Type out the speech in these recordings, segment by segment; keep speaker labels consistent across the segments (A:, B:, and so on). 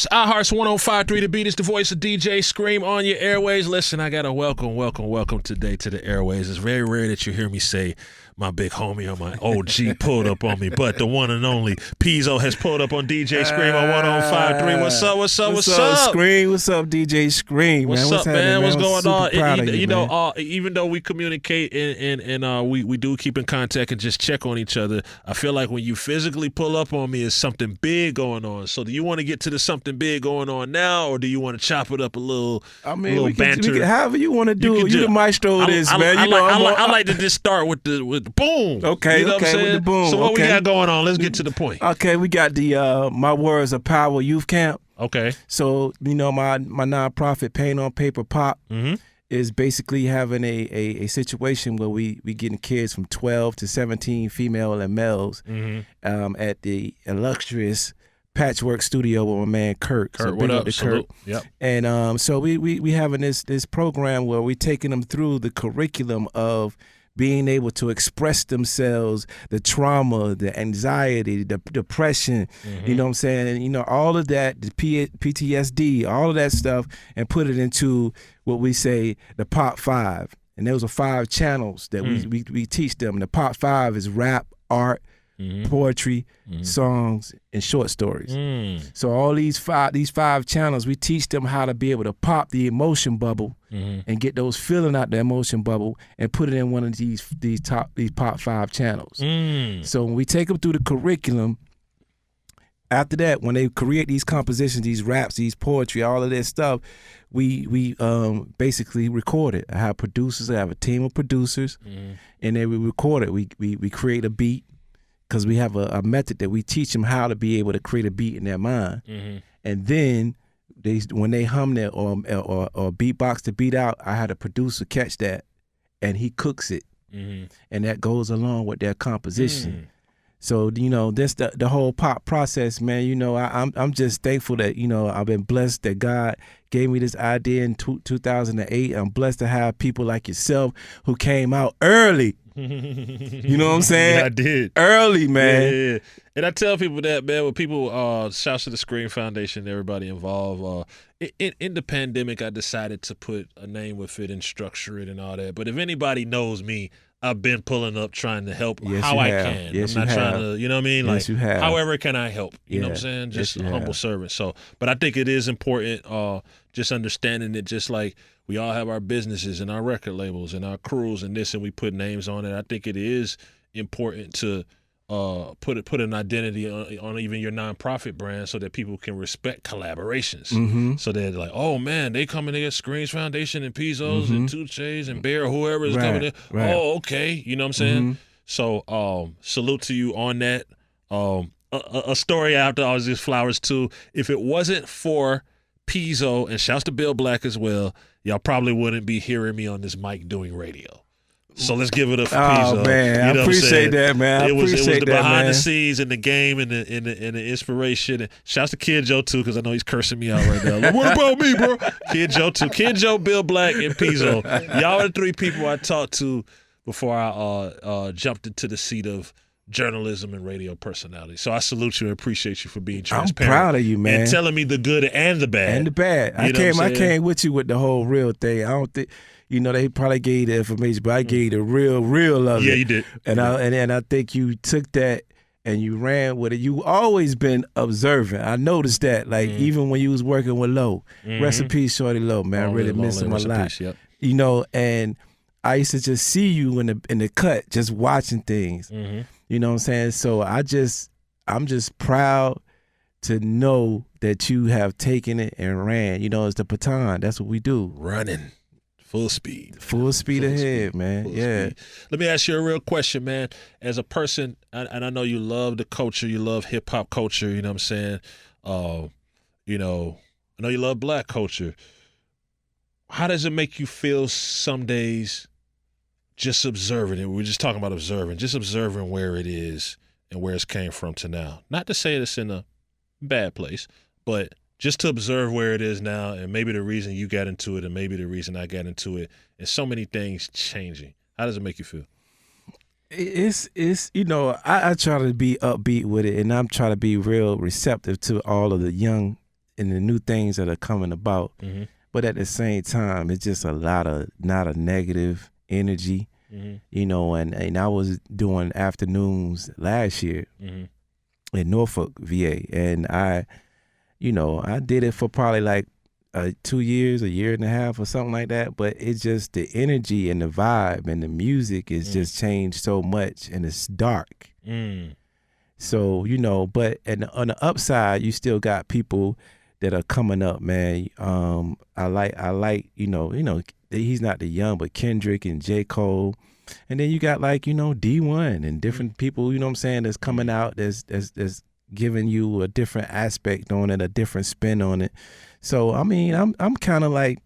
A: It's iHeart's 105.3 The Beat. It's the voice of DJ Scream on your airways. Listen, I got to welcome today to the airways. It's very rare that you hear me say my big homie or my OG pulled up on me, but the one and only Pezo has pulled up on DJ Scream on 105.3. What's up,
B: Scream? What's up, DJ Scream?
A: What's
B: man?
A: up, man? What's going on?
B: You
A: know, even though we communicate and we do keep in contact and just check on each other, I feel like when you physically pull up on me, is something big going on. So do you want to get to the something big going on now, or do you want to chop it up a little?
B: I mean, we
A: banter?
B: can, however you want to do it. You the maestro of this, man.
A: I like to just start with the boom.
B: Okay,
A: you know
B: okay, with the boom.
A: So what we got going on? Let's get to the point.
B: Okay, we got the My Words of Power Youth Camp.
A: Okay.
B: So, you know, my nonprofit, Pain on Paper Pop, is basically having a situation where we getting kids from 12 to 17 female and males at the illustrious Patchwork Studio with my man Kurt.
A: So what up, Kurt? Yep.
B: And so we having this program where we taking them through the curriculum of being able to express themselves, the trauma, the anxiety, the depression, you know what I'm saying? And, you know, all of that, the PTSD, all of that stuff, and put it into what we say the Pop 5. And those are 5 channels that we teach them. The Pop 5 is rap, art, poetry, songs, and short stories. So all these five channels, we teach them how to be able to pop the emotion bubble and get those feeling out the emotion bubble and put it in one of these Pop 5 channels. So when we take them through the curriculum, after that, when they create these compositions, these raps, these poetry, all of that stuff, we basically record it. I have producers. I have a team of producers, and then we record it. We create a beat, because we have a method that we teach them how to be able to create a beat in their mind. And then when they hum that or beatbox the beat out, I had a producer catch that, and he cooks it. And that goes along with their composition. So, you know, that's the whole pop process, man. You know, I'm just thankful that, you know, I've been blessed that God gave me this idea in 2008. I'm blessed to have people like yourself who came out early. You know what I'm saying?
A: Yeah, I did.
B: Early, man.
A: Yeah. And I tell people that, man, when people, shouts to the Scream Foundation, everybody involved. In the pandemic, I decided to put a name with it and structure it and all that. But if anybody knows me, I've been pulling up trying to help how I can.
B: Yes,
A: I'm not trying to, you know what I mean?
B: Yes,
A: like, however can I help? You know what I'm saying? Just a humble servant. So, but I think it is important, just understanding it, just like we all have our businesses and our record labels and our crews and this, and we put names on it. I think it is important to put an identity on even your nonprofit brand so that people can respect collaborations. So they're like, oh man, they coming to get Screams Foundation and Pezo's and Two Chays and Bear, whoever is coming in. Oh, okay. You know what I'm saying? So salute to you on that. A story after all these flowers too. If it wasn't for Pezo, and shouts to Bill Black as well, y'all probably wouldn't be hearing me on this mic doing radio. So let's give it up for Pezo.
B: Oh man,
A: you know
B: I appreciate that, man.
A: It was the behind
B: man.
A: the scenes and the game and the inspiration. And shouts to Kid Joe too, because I know he's cursing me out right now. Like, what about me, bro? Kid Joe too. Kid Joe, Bill Black, and Pezo. Y'all are the 3 people I talked to before I jumped into the seat of journalism and radio personality. So I salute you and appreciate you for being transparent.
B: I'm proud of you, man.
A: And telling me the good and the bad.
B: And the bad. I came with you with the whole real thing. I don't think, you know, they probably gave the information, but I gave the real of it.
A: Yeah, you did.
B: And I think you took that and you ran with it. You always been observant. I noticed that, like even when you was working with Low. Rest in peace, Shorty Low, man. I really miss him a lot. You know, and I used to just see you in the cut, just watching things. You know what I'm saying? So I'm just proud to know that you have taken it and ran. You know, it's the baton. That's what we do.
A: Running. Full speed.
B: Full speed ahead, man. Yeah.
A: Speed. Let me ask you a real question, man. As a person, and I know you love the culture, you love hip-hop culture, you know what I'm saying? You know, I know you love black culture. How does it make you feel some days just observing it? We're just talking about observing, just observing where it is and where it's came from to now. Not to say it's in a bad place, but just to observe where it is now and maybe the reason you got into it and maybe the reason I got into it and so many things changing. How does it make you feel?
B: It's you know, I try to be upbeat with it, and I'm trying to be real receptive to all of the young and the new things that are coming about.
A: Mm-hmm.
B: But at the same time, it's just a lot of negative energy, you know. And I was doing afternoons last year in Norfolk, VA, and I did it for probably like 2 years, a year and a half, or something like that. But it's just the energy and the vibe and the music is just changed so much, and it's dark. So, you know, but on the upside, you still got people that are coming up, man. I like, you know, he's not the young, but Kendrick and J. Cole. And then you got like, you know, D1 and different people, you know what I'm saying, that's coming out, that's giving you a different aspect on it, a different spin on it. So, I mean, I'm kind of like,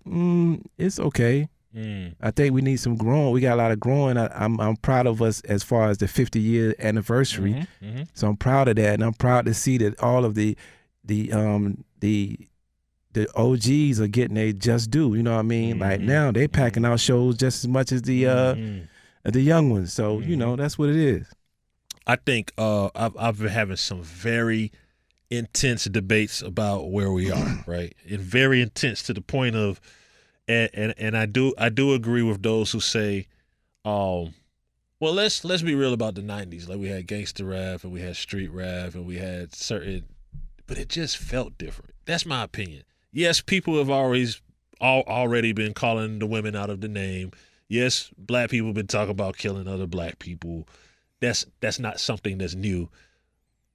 B: it's okay. I think we need some growing. We got a lot of growing. I'm proud of us as far as the 50-year anniversary. So I'm proud of that, and I'm proud to see that all of the OGs are getting their just due. You know what I mean? Like now they packing out shows just as much as the young ones. So you know, that's what it is.
A: I think I've been having some very intense debates about where we are, right? And very intense to the point of. And I do agree with those who say, well, let's be real about the 90s. Like we had gangster rap and we had street rap and we had certain, but it just felt different. That's my opinion. Yes, people have already been calling the women out of the name. Yes, black people have been talking about killing other black people. That's not something that's new.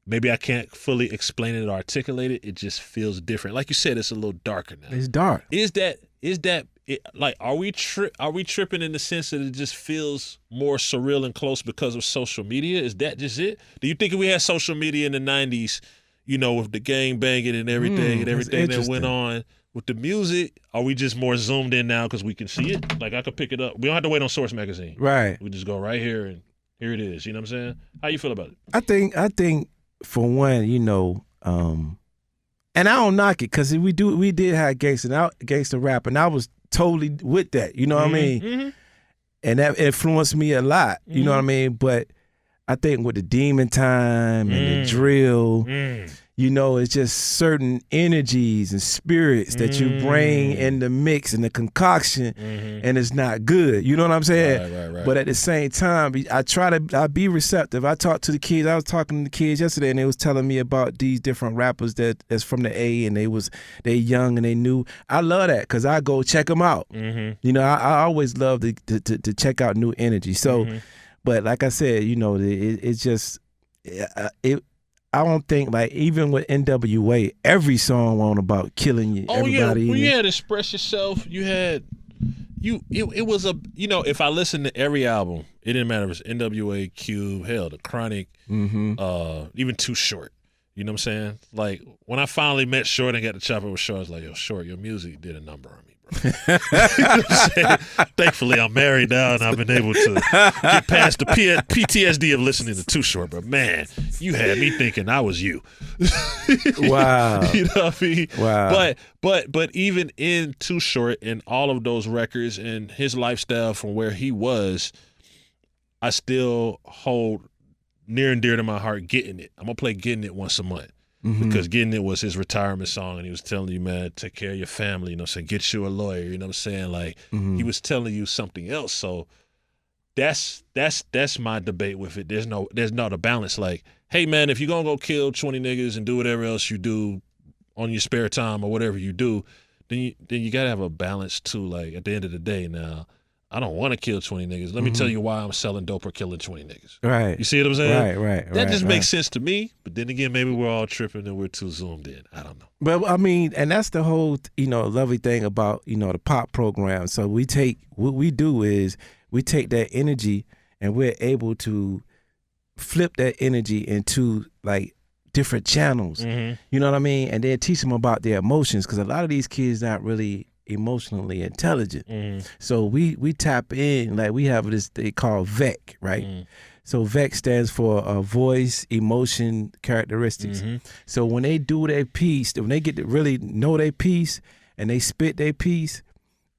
A: Maybe I can't fully explain it or articulate it. It just feels different. Like you said, it's a little darker now.
B: It's dark.
A: Is that like are we tripping in the sense that it just feels more surreal and close because of social media? Is that just it? Do you think if we had social media in the 90s, you know, with the gang banging and everything that went on with the music, are we just more zoomed in now because we can see it? Like I could pick it up. We don't have to wait on Source Magazine.
B: Right.
A: We just go right here and here it is. You know what I'm saying? How you feel about it?
B: I think for one, you know, and I don't knock it because we did have gangster rap, and I was totally with that. You know what I mean? And that influenced me a lot. You know what I mean? But I think with the Demon Time and the drill, you know, it's just certain energies and spirits that you bring in the mix and the concoction, and it's not good. You know what I'm saying?
A: Right.
B: But at the same time, I be receptive. I talk to the kids. I was talking to the kids yesterday, and they was telling me about these different rappers that's from the A, and they young and they new. I love that because I go check them out. You know, I always love to check out new energy. So, but like I said, you know, it's just I don't think, like, even with NWA, every song was about killing you. Everybody.
A: When you had to express yourself, you had it was a, you know, if I listened to every album, it didn't matter if it was NWA, Cube, hell, The Chronic, even Too Short. You know what I'm saying? Like when I finally met Short and got to chop it with Short, I was like, yo, Short, your music did a number on me, bro. You know what I'm saying? Thankfully, I'm married now, and I've been able to get past the PTSD of listening to Too Short. But man, you had me thinking I was you.
B: Wow.
A: You know what I mean?
B: Wow.
A: But even in Too Short and all of those records and his lifestyle from where he was, I still hold near and dear to my heart Getting It. I'm gonna play Getting It once a month. Because Getting It was his retirement song, and he was telling you, man, take care of your family, you know what I'm saying? Get you a lawyer, you know what I'm saying? Like, he was telling you something else. So that's my debate with it. There's not a balance. Like, hey, man, if you're going to go kill 20 niggas and do whatever else you do on your spare time or whatever you do, then you got to have a balance, too. Like, at the end of the day now, I don't want to kill 20 niggas. Let me tell you why I'm selling dope or killing 20 niggas.
B: Right.
A: You see what I'm saying?
B: Right.
A: That just makes sense to me. But then again, maybe we're all tripping and we're too zoomed in. I don't know.
B: But I mean, and that's the whole, you know, lovely thing about, you know, the pop program. So what we do is we take that energy and we're able to flip that energy into like different channels. You know what I mean? And then teach them about their emotions, because a lot of these kids not really emotionally intelligent. So we tap in, like we have this they call VEC, right? So VEC stands for voice, emotion, characteristics. So when they do their piece, when they get to really know their piece and they spit their piece,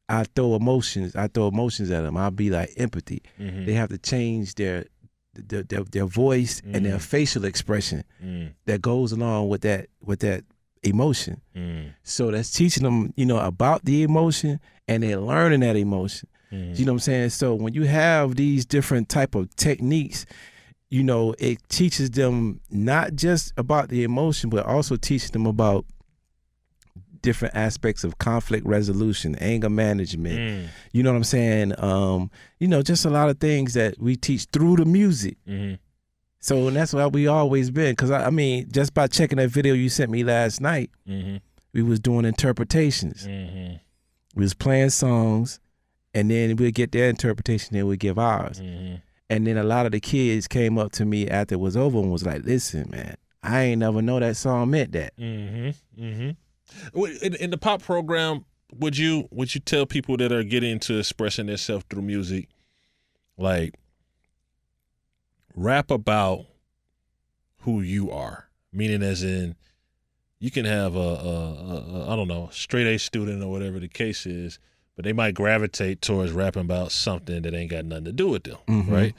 B: I throw emotions at them. I'll be like empathy. They have to change their voice and their facial expression that goes along with that emotion. So that's teaching them, about the emotion, and they're learning that emotion. You know what I'm saying? So when you have these different type of techniques, it teaches them not just about the emotion, but also teaches them about different aspects of conflict resolution, anger management. You know what I'm saying? Just a lot of things that we teach through the music. So and that's why we always been. Because I mean, just by checking that video you sent me last night, we was doing interpretations. We was playing songs, and then we'd get their interpretation, then we'd give ours. And then a lot of the kids came up to me after it was over and was like, "Listen, man, I ain't never know that song meant that."
A: In the pop program, would you tell people that are getting into expressing themselves through music, like, rap about who you are? Meaning, as in, you can have a I don't know, straight A student or whatever the case is, but they might gravitate towards rapping about something that ain't got nothing to do with them, right?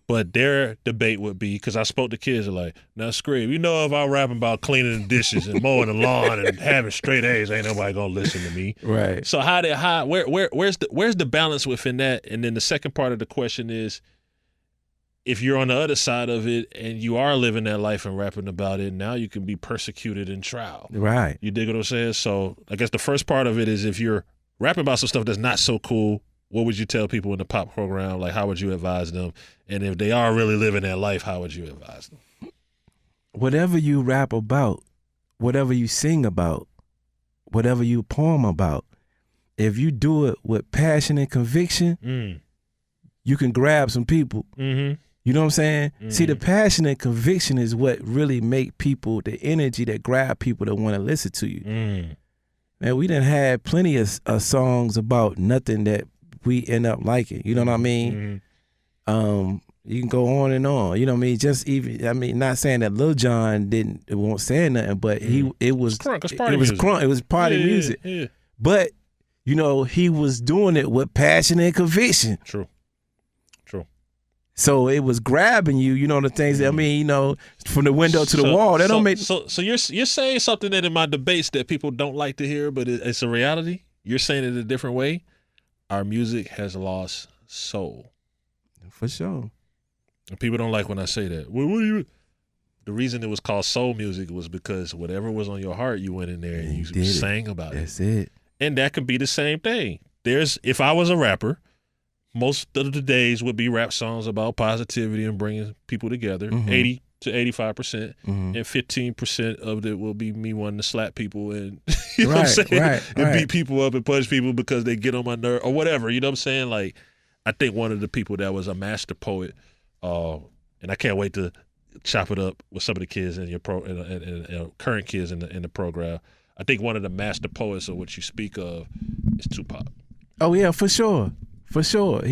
A: But their debate would be, because I spoke to kids, are like, now Scream, if I rap about cleaning the dishes and mowing the lawn and having straight A's, ain't nobody gonna listen to me,
B: right? So
A: where's the balance within that? And then the second part of the question is, if you're on the other side of it and you are living that life and rapping about it, now you can be persecuted in trial,
B: right?
A: You dig what I'm saying? So I guess the first part of it is, if you're rapping about some stuff that's not so cool, what would you tell people in the pop program? Like, how would you advise them? And if they are really living that life, how would you advise them?
B: Whatever you rap about, whatever you sing about, whatever you poem about, if you do it with passion and conviction, you can grab some people. You know what I'm saying? See, the passion and conviction is what really make people, the energy that grab people that want to listen to you. Man, we done had plenty of songs about nothing that we end up liking. You know what I mean? You can go on and on. You know what I mean? Just even, not saying that Lil Jon won't say nothing, but it was crunk. It was party music.
A: Yeah.
B: But he was doing it with passion and conviction.
A: True.
B: So it was grabbing you. You know the things. From the window to the wall. That don't make.
A: So you're saying something that in my debates that people don't like to hear, but it's a reality. You're saying it a different way. Our music has lost soul.
B: For sure.
A: And people don't like when I say that. Well, the reason it was called soul music was because whatever was on your heart, you went in there and you sang about it.
B: That's it.
A: And that could be the same thing. If I was a rapper, most of the days would be rap songs about positivity and bringing people together, 80 to 85%, and 15% of it will be me wanting to slap people and you know what I'm saying, and beat people up and punch people because they get on my nerve or whatever. You know what I'm saying? Like, I think one of the people that was a master poet, and I can't wait to chop it up with some of the kids in your current kids in the program. I think one of the master poets of what you speak of is Tupac.
B: Oh yeah, for sure. For sure.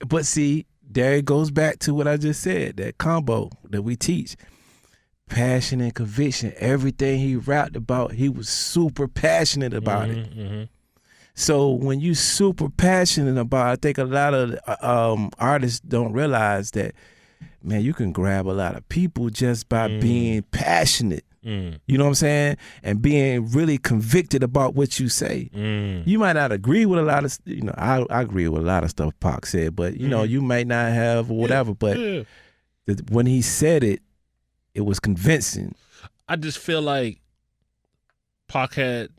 B: But see, there it goes back to what I just said, that combo that we teach. Passion and conviction. Everything he rapped about, he was super passionate about it. So when you super passionate about it, I think a lot of artists don't realize that, man, you can grab a lot of people just by being passionate. You know what I'm saying? And being really convicted about what you say. You might not agree with a lot of, I agree with a lot of stuff Pac said, but you might not have or whatever. But when he said it, it was convincing.
A: I just feel like Pac had,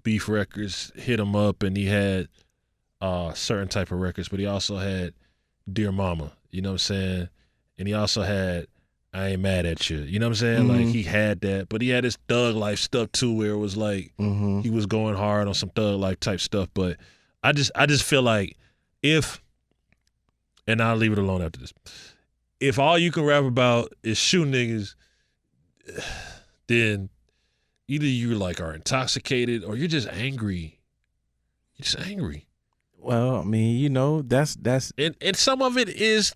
A: Beef Records hit him up, and he had certain type of records, but he also had Dear Mama, you know what I'm saying? And he also had I Ain't Mad at You. You know what I'm saying? Like, he had that, but he had his thug life stuff too, where it was like he was going hard on some thug life type stuff. But I just feel like and I'll leave it alone after this. If all you can rap about is shooting niggas, then either you like are intoxicated or you're just angry. You're just angry.
B: Well, I mean, that's
A: and some of it is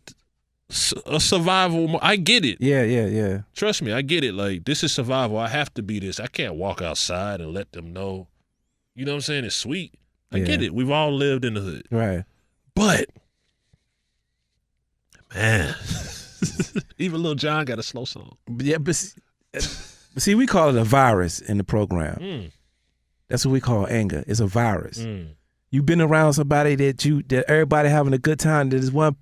A: a survival. I get it.
B: Yeah.
A: Trust me, I get it. Like, this is survival. I have to be this. I can't walk outside and let them know. You know what I'm saying? It's sweet. I get it. We've all lived in the hood.
B: Right.
A: But, man, even Lil Jon got a slow song.
B: Yeah, but See, we call it a virus in the program. That's what we call anger. It's a virus. You've been around somebody that everybody having a good time. There's one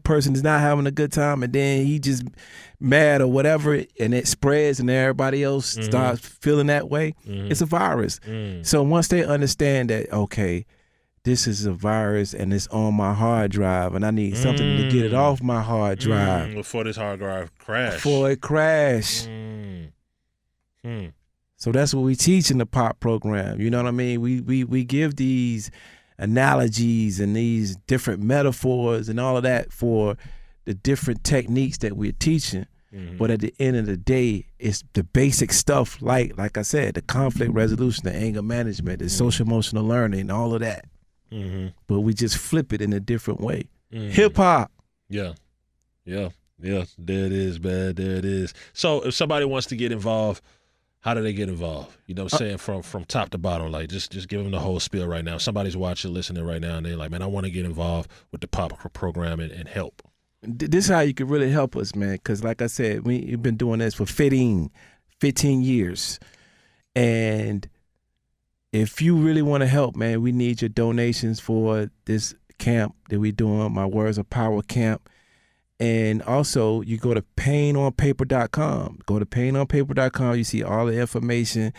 B: person is not having a good time, and then he just mad or whatever, and it spreads, and everybody else starts feeling that way. It's a virus. So once they understand that, okay, this is a virus and it's on my hard drive, and I need something to get it off my hard drive
A: before this hard drive crash.
B: Before it crash. So that's what we teach in the POP program. You know what I mean? We give these analogies and these different metaphors and all of that for the different techniques that we're teaching. But at the end of the day, it's the basic stuff like I said, the conflict resolution, the anger management, the social emotional learning, all of that. But we just flip it in a different way. Hip hop. Yeah. There it is, man. There it is. So if somebody wants to get involved, how do they get involved? You know what I'm saying? From top to bottom, like just give them the whole spiel right now. If somebody's watching, listening right now, and they're like, man, I want to get involved with the POP program and help. This is how you can really help us, man, because like I said, we've been doing this for 15 years. And if you really want to help, man, we need your donations for this camp that we're doing, My Words of Power camp. And also, you go to painonpaper.com. Go to painonpaper.com. You see all the information.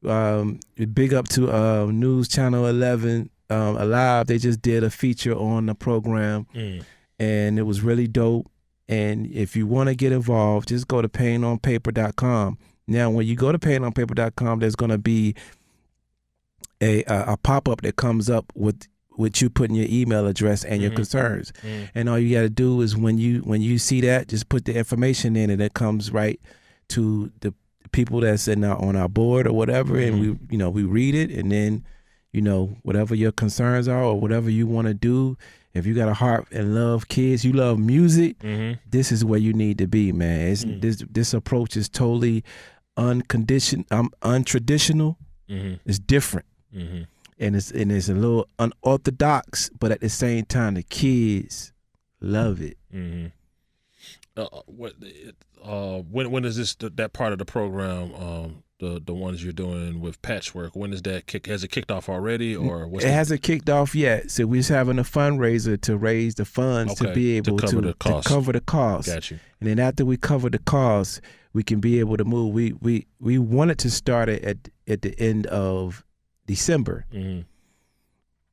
B: Big up to News Channel 11 Alive. They just did a feature on the program, and it was really dope. And if you want to get involved, just go to painonpaper.com. Now, when you go to painonpaper.com, there's going to be a pop-up that comes up with you putting your email address and your concerns. And all you got to do is when you see that, just put the information in, and it comes right to the people that's on our board or whatever. And we read it, and then, whatever your concerns are or whatever you want to do, if you got a heart and love kids, you love music, this is where you need to be, man. This approach is totally untraditional. It's different. And it's a little unorthodox, but at the same time, the kids love it. When is this that part of the program? The ones you're doing with Patchwork. When is that kick? Has it kicked off already, or it hasn't kicked off yet? So we're just having a fundraiser to raise the funds to be able to cover the cost. Got you. And then after we cover the cost, we can be able to move. We wanted to start it at the end of December,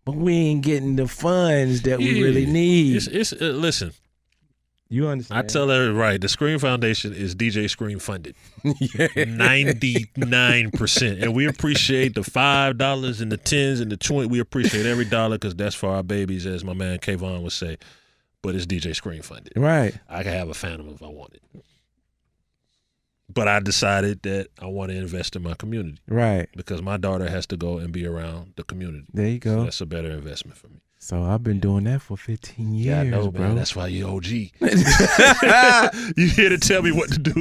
B: but we ain't getting the funds that we really need. Listen, you understand? I tell everybody, the Scream Foundation is DJ Scream funded, 99%, and we appreciate the $5 and the 10s and the 20. We appreciate every dollar because that's for our babies, as my man Kayvon would say. But it's DJ Scream funded, right? I can have a Phantom if I wanted. But I decided that I want to invest in my community. Right. Because my daughter has to go and be around the community. There you go. So that's a better investment for me. So I've been doing that for 15 years, I know, bro. Man. That's why you're OG. You here to tell me what to do.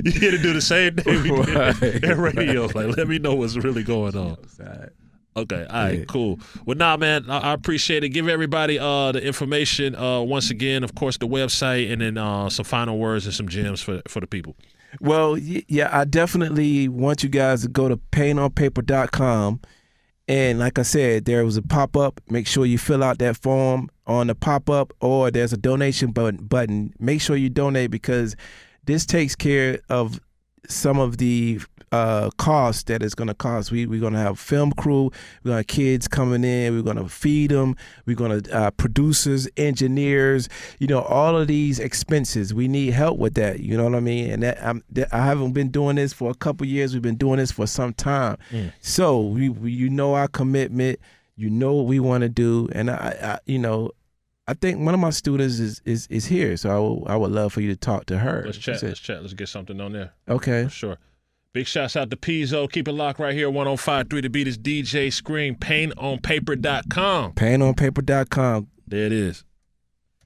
B: You here to do the same thing we did at radio. Like, let me know what's really going on. Okay, all right, cool. Well, man, I appreciate it. Give everybody the information once again, of course, the website, and then some final words and some gems for the people. Well, yeah, I definitely want you guys to go to painonpaper.com. And like I said, there was a pop-up. Make sure you fill out that form on the pop-up, or there's a donation button. Make sure you donate, because this takes care of some of the costs that it's going to cost. We're going to have film crew. We're going to have kids coming in. We're going to feed them. We're going to producers, engineers, all of these expenses. We need help with that. You know what I mean? And I haven't been doing this for a couple years. We've been doing this for some time. So we our commitment. What we want to do. And I think one of my students is here. So I would love for you to talk to her. Let's chat. Let's get something on there. Okay. For sure. Big shouts out to Pezo. Keep it locked right here, 105.3 The Beat is DJ Scream. Painonpaper.com. Painonpaper.com. There it is.